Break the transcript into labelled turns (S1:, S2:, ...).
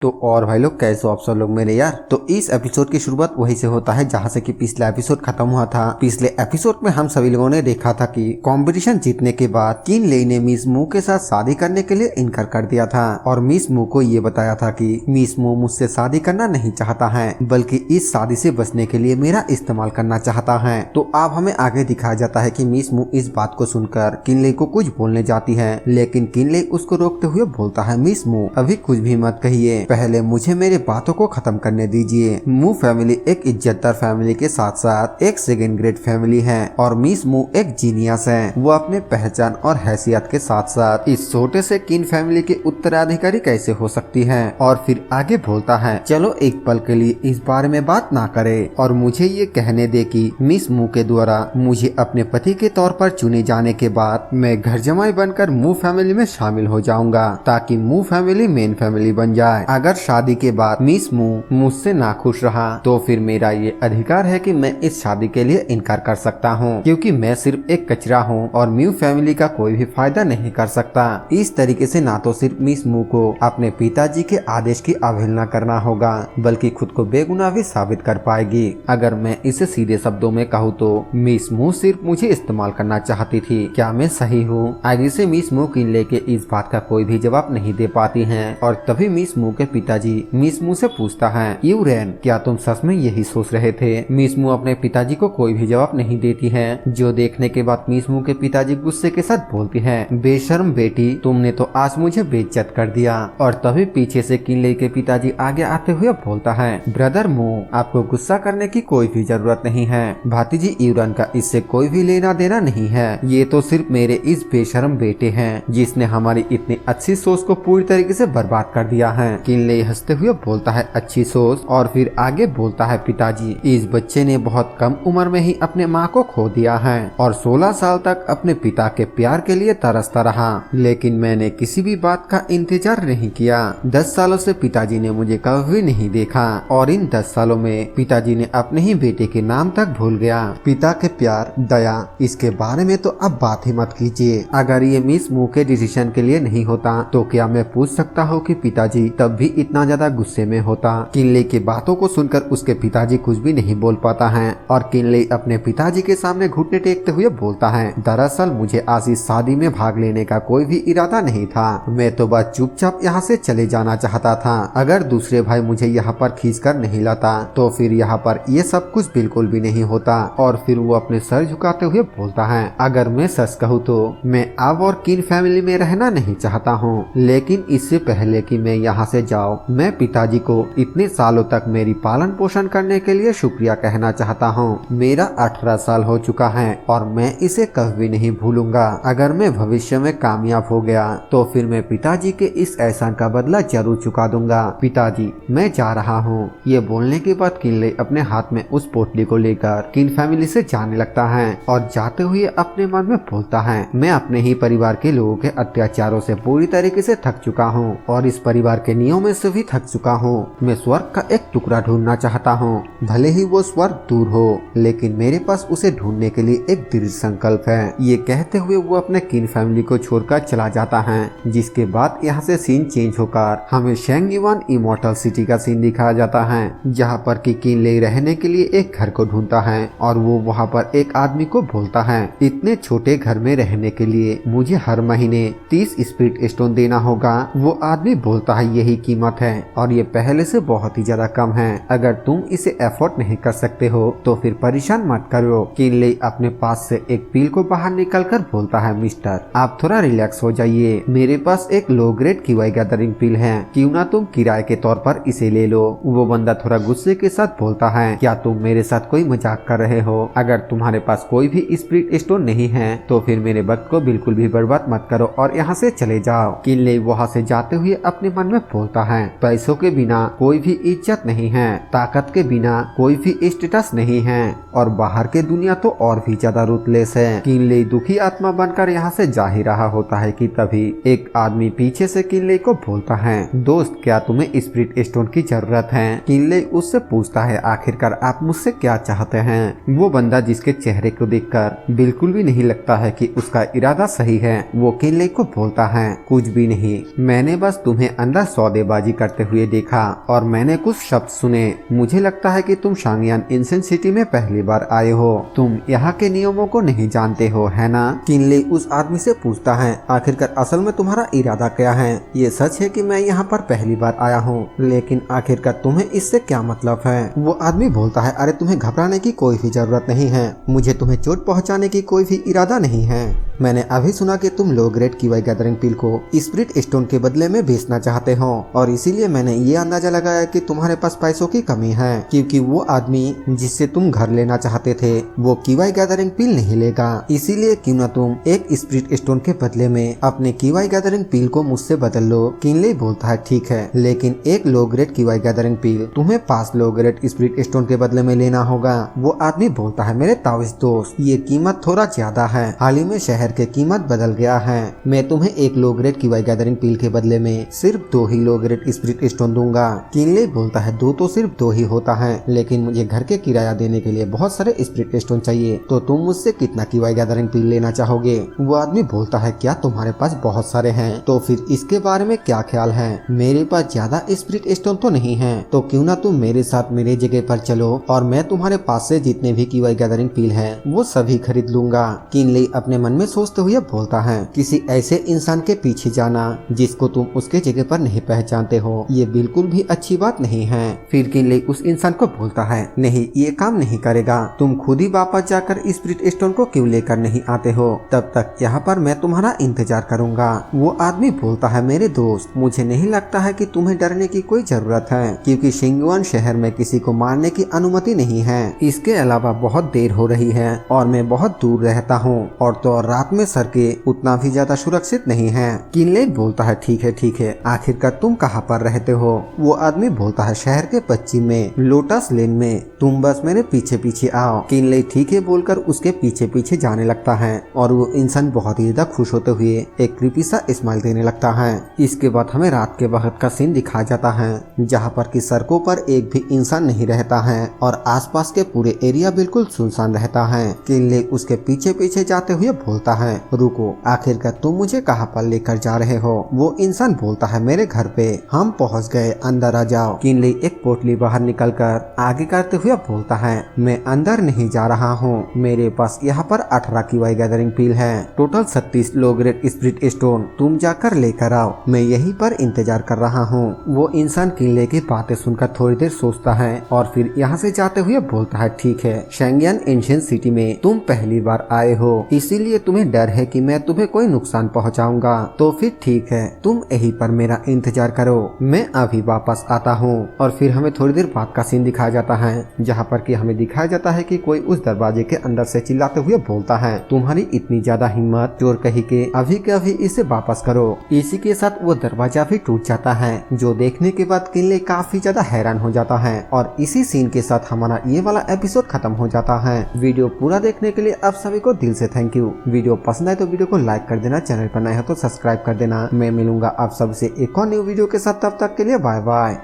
S1: तो और भाई लोग कैसे हो आप सब लोग मेरे यार। तो इस एपिसोड की शुरुआत वहीं से होता है जहां से कि पिछला एपिसोड खत्म हुआ था। पिछले एपिसोड में हम सभी लोगों ने देखा था कि कंपटीशन जीतने के बाद किन ले ने मिस मू के साथ शादी करने के लिए इनकार कर दिया था और मिस मू को ये बताया था कि मिस मू मुझसे शादी करना नहीं चाहता है बल्कि इस शादी से बचने के लिए मेरा इस्तेमाल करना चाहता है। तो अब हमें आगे दिखाया जाता है कि मिस मू इस बात को सुनकर किनले को कुछ बोलने जाती है, लेकिन किनले उसको रोकते हुए बोलता है मिस मू अभी कुछ भी मत कहिए, पहले मुझे मेरे बातों को खत्म करने दीजिए। मू फैमिली एक इज्जतदार फैमिली के साथ साथ एक सेकंड ग्रेड फैमिली है और मिस मू एक जीनियस है। वो अपने पहचान और हैसियत के साथ साथ इस छोटे से किन फैमिली के उत्तराधिकारी कैसे हो सकती है। और फिर आगे बोलता है चलो एक पल के लिए इस बारे में बात ना करे और मुझे ये कहने दे कि मिस मू के द्वारा मुझे अपने पति के तौर पर चुने जाने के बाद मैं घर जमाई बनकर मू फैमिली में शामिल हो जाऊंगा ताकि मू फैमिली मेन फैमिली बन जाए। अगर शादी के बाद मिस मू मुझसे नाखुश रहा तो फिर मेरा ये अधिकार है कि मैं इस शादी के लिए इनकार कर सकता हूँ, क्योंकि मैं सिर्फ एक कचरा हूँ और म्यू फैमिली का कोई भी फायदा नहीं कर सकता। इस तरीके से ना तो सिर्फ मिस मू को अपने पिताजी के आदेश की अवहेलना करना होगा बल्कि खुद को बेगुनाह भी साबित कर पाएगी। अगर मैं इसे सीधे शब्दों में कहूँ तो मिस मू सिर्फ मुझे इस्तेमाल करना चाहती थी। क्या मैं सही हूँ? आगे से मिस मू किनले के इस बात का कोई भी जवाब नहीं दे पाती हैं और तभी मिस मू के पिताजी मिस मू से पूछता है यूरेन क्या तुम सच में यही सोच रहे थे? मिस मू अपने पिताजी को कोई भी जवाब नहीं देती है, जो देखने के बाद मिस मू के पिताजी गुस्से के साथ बोलती है बेशर्म बेटी तुमने तो आज मुझे बेइज्जत कर दिया। और तभी पीछे से किनले के पिताजी आगे आते हुए बोलता है ब्रदर मू आपको गुस्सा करने की कोई भी जरूरत नहीं है, भातीजी यूरेन का इससे कोई भी लेना देना नहीं है, ये तो सिर्फ मेरे इस बेशर्म बेटे हैं जिसने हमारी इतनी अच्छी सोच को पूरी तरीके से बर्बाद कर दिया है। किनले हंसते हुए बोलता है अच्छी सोच और फिर आगे बोलता है पिताजी इस बच्चे ने बहुत कम उम्र में ही अपने माँ को खो दिया है और 16 साल तक अपने पिता के प्यार के लिए तरसता रहा, लेकिन मैंने किसी भी बात का इंतजार नहीं किया। 10 सालों से पिताजी ने मुझे कभी नहीं देखा और इन 10 सालों में पिताजी ने अपने ही बेटे के नाम तक भूल गया। पिता के प्यार दया इसके बारे में तो अब बात ही मत कीजिए। अगर ये मिस मू के डिसीजन के लिए नहीं होता तो क्या मैं पूछ सकता हूँ कि पिताजी तब भी इतना ज्यादा गुस्से में होता। किनले की बातों को सुनकर उसके पिताजी कुछ भी नहीं बोल पाता है और किनले अपने पिताजी के सामने घुटने टेकते हुए बोलता है दरअसल मुझे आज इस शादी में भाग लेने का कोई भी इरादा नहीं था, मैं तो बस चुपचाप यहाँ से चले जाना चाहता था। अगर दूसरे भाई मुझे यहाँ पर खींच कर नहीं लाता तो फिर यहाँ पर ये सब कुछ बिल्कुल भी नहीं होता। और फिर वो अपने सर झुकाते हुए बोलता है अगर मैं सच कहूँ तो मैं अब और किन फैमिली में रहना नहीं चाहता हूँ, लेकिन इससे पहले कि मैं यहाँ से जाऊँ मैं पिताजी को इतने सालों तक मेरी पालन पोषण करने के लिए शुक्रिया कहना चाहता हूँ। मेरा 18 साल हो चुका है और मैं इसे कभी नहीं भूलूंगा। अगर मैं भविष्य में कामयाब हो गया तो फिर मैं पिताजी के इस एहसान का बदला जरूर चुका दूंगा। पिताजी मैं जा रहा हूँ। ये बोलने के बाद किनले अपने हाथ में उस पोटली को लेकर किन फैमिली से जाने लगता है और जाते हुए अपने मन में बोलता है मैं अपने ही परिवार के लोगों के अत्याचारों से पूरी तरीके से थक चुका हूँ और इस परिवार के नियमों से भी थक चुका हूँ। मैं स्वर्ग का एक टुकड़ा ढूंढना चाहता हूँ, भले ही वो स्वर्ग दूर हो लेकिन मेरे पास उसे ढूंढने के लिए एक दृढ़ संकल्प है। ये कहते हुए वो अपने किन फैमिली को छोड़कर चला जाता है, जिसके बाद यहाँ से सीन चेंज होकर हमें शेंगयुआन इमॉर्टल सिटी का सीन दिखाया जाता है, जहाँ पर कि किनले रहने के लिए एक घर को ढूंढता है और वो वहाँ पर एक आदमी को बोलता है इतने छोटे घर में रहने के लिए मुझे हर महीने 30 स्पिरिट स्टोन देना होगा। वो आदमी बोलता है यही कीमत है और ये पहले से बहुत ही ज्यादा कम है, अगर तुम इसे एफोर्ड नहीं कर सकते हो तो फिर परेशान मत करो। किनले अपने पास से एक पील को बाहर निकलकर बोलता है मिस्टर आप थोड़ा रिलैक्स हो जाइए, मेरे पास एक लो ग्रेड कीवाई गैदरिंग पील है, क्यों ना तुम किराए के तौर पर इसे ले लो। वो बंदा थोड़ा गुस्से के साथ बोलता है क्या तुम मेरे साथ कोई मजाक कर रहे हो? अगर तुम्हारे पास कोई भी स्पिरिट स्टोन नहीं है तो फिर मेरे वक्त को बिल्कुल भी बर्बाद मत करो और यहाँ से चले जाओ। किनले वहाँ से जाते हुए अपने मन में बोलता है पैसों के बिना कोई भी इज्जत नहीं है, ताकत के बिना कोई भी स्टेटस नहीं है और बाहर के दुनिया तो और भी ज्यादा रूथलेस है। किनले दुखी आत्मा बनकर यहाँ से जा ही रहा होता है कि तभी एक आदमी पीछे से किनले को बोलता है दोस्त क्या तुम्हें स्पिरिट स्टोन की जरूरत है? किनले उससे पूछता है आखिरकार आप मुझसे क्या चाहते हैं? वो बंदा जिसके चेहरे को देखकर बिल्कुल भी नहीं लगता है कि उसका इरादा सही है, वो किनले को बोलता है कुछ भी नहीं, मैंने बस तुम्हें अंदर सौदे बल्लेबाजी करते हुए देखा और मैंने कुछ शब्द सुने। मुझे लगता है कि तुम शांगयान एंशिएंट सिटी में पहली बार आए हो। तुम यहाँ के नियमों को नहीं जानते हो, है ना? किनले उस आदमी से पूछता है, आखिरकार असल में तुम्हारा इरादा क्या है? ये सच है कि मैं यहाँ पर पहली बार आया हूँ, लेकिन आखिरकार तुम्हें इससे क्या मतलब है? वो आदमी बोलता है, अरे तुम्हें घबराने की कोई भी जरूरत नहीं है। मुझे तुम्हें चोट पहुँचाने की कोई भी इरादा नहीं है। मैंने अभी सुना कि तुम लो ग्रेड कीवाई गैदरिंग पिल को स्पिरिट स्टोन के बदले में बेचना चाहते हो, और इसीलिए मैंने ये अंदाजा लगाया कि तुम्हारे पास पैसों की कमी है, क्योंकि वो आदमी जिससे तुम घर लेना चाहते थे वो कीवाई गैदरिंग पिल नहीं लेगा। इसीलिए क्यों ना तुम एक स्पिरिट स्टोन के बदले में अपने कीवाई गैदरिंग पिल को मुझसे बदल लो। किनले बोलता है, ठीक है, लेकिन एक लो ग्रेड कीवाई गैदरिंग पिल तुम्हें 5 लो ग्रेड स्पिरिट स्टोन के बदले में लेना होगा। वो आदमी बोलता है, मेरे ताविज दोस्त, ये कीमत थोड़ा ज्यादा है। हाल ही में शहर की कीमत बदल गया है। मैं तुम्हें एक लो ग्रेड कीवाई गैदरिंग पिल के बदले में सिर्फ 2 ही लो ग्रेड स्पिरिट स्टोन दूंगा। किनले बोलता है, 2 तो सिर्फ 2 ही होता है, लेकिन मुझे घर के किराया देने के लिए बहुत सारे स्पिरिट स्टोन चाहिए, तो तुम मुझसे कितना कीवाई गैदरिंग पिल लेना चाहोगे? वो आदमी बोलता है, क्या तुम्हारे पास बहुत सारे हैं? तो फिर इसके बारे में क्या ख्याल है? मेरे पास ज्यादा स्पिरिट स्टोन तो नहीं है, तो क्यों ना तुम मेरे साथ मेरे जगह पर चलो और मैं तुम्हारे पास से जितने भी कीवाई गैदरिंग पिल है वो सभी खरीद लूंगा। किनले अपने मन में सोचते हुए बोलता है, किसी ऐसे इंसान के पीछे जाना जिसको तुम उसके जगह पर नहीं पहचानते हो, ये बिल्कुल भी अच्छी बात नहीं है। फिर किनले उस इंसान को बोलता है, नहीं, ये काम नहीं करेगा। तुम खुद ही वापस जाकर स्पिरिट स्टोन को क्यों लेकर नहीं आते हो? तब तक यहाँ पर मैं तुम्हारा इंतजार करूंगा। वो आदमी बोलता है, मेरे दोस्त, मुझे नहीं लगता है कि तुम्हें डरने की कोई जरूरत है, क्योंकि शिंगयुआन शहर में किसी को मारने की अनुमति नहीं है। इसके अलावा बहुत देर हो रही है और मैं बहुत दूर रहता हूँ, और तो और रात में सड़कें उतना भी ज्यादा सुरक्षित नहीं है। किनले बोलता है, ठीक है ठीक है, आखिरकार तुम कहाँ पर रहते हो? वो आदमी बोलता है, शहर के पश्चिम में लोटस लेन में, तुम बस मेरे पीछे पीछे आओ। किनले ठीक है बोलकर उसके पीछे पीछे जाने लगता है, और वो इंसान बहुत ही ज्यादा खुश होते हुए एक क्रीपी सा स्माइल देने लगता है। इसके बाद हमें रात के वक्त का सीन दिखाया जाता है, जहाँ पर की सड़कों पर एक भी इंसान नहीं रहता है और आसपास के पूरे एरिया बिल्कुल सुनसान रहता है। किनले उसके पीछे पीछे जाते हुए बोलता है, रुको, आखिरकार तुम मुझे कहाँ पर लेकर जा रहे हो? वो इंसान बोलता है, मेरे घर पे। हम पहुँच गए, अंदर आ जाओ। किनले एक पोटली बाहर निकलकर आगे करते हुए बोलता है, मैं अंदर नहीं जा रहा हूँ, मेरे पास यहाँ पर 18 कीवाई गैदरिंग पिल है, total 36 low grade spirit stone, तुम जाकर लेकर आओ, मैं यहीं पर इंतजार कर रहा हूँ। वो इंसान किनले की बातें सुनकर थोड़ी देर सोचता है और फिर यहाँ से जाते हुए बोलता है, ठीक है, शांगयान एंशिएंट सिटी में तुम पहली बार आए हो, इसीलिए तुम्हें डर है कि मैं तुम्हें कोई नुकसान पहुँचाऊंगा, तो फिर ठीक है, तुम यहीं पर मेरा इंतजार करो, मैं अभी वापस आता हूँ। और फिर हमें थोड़ी देर बाद का सीन दिखाया जाता है, जहाँ पर कि हमें दिखाया जाता है कि कोई उस दरवाजे के अंदर से चिल्लाते हुए बोलता है, तुम्हारी इतनी ज्यादा हिम्मत, चोर कहीं के अभी के अभी इसे वापस करो। इसी के साथ वो दरवाजा भी टूट जाता है, जो देखने के बाद किनले काफी ज्यादा हैरान हो जाता है। और इसी सीन के साथ हमारा ये वाला एपिसोड खत्म हो जाता है। वीडियो पूरा देखने के लिए आप सभी को दिल से थैंक यू। वीडियो पसंद आए तो वीडियो को लाइक कर देना, चैनल पर नए हो तो सब्सक्राइब कर देना। मैं मिलूंगा आप सबसे एक और न्यू वीडियो के साथ, तब तक के लिए बाय बाय।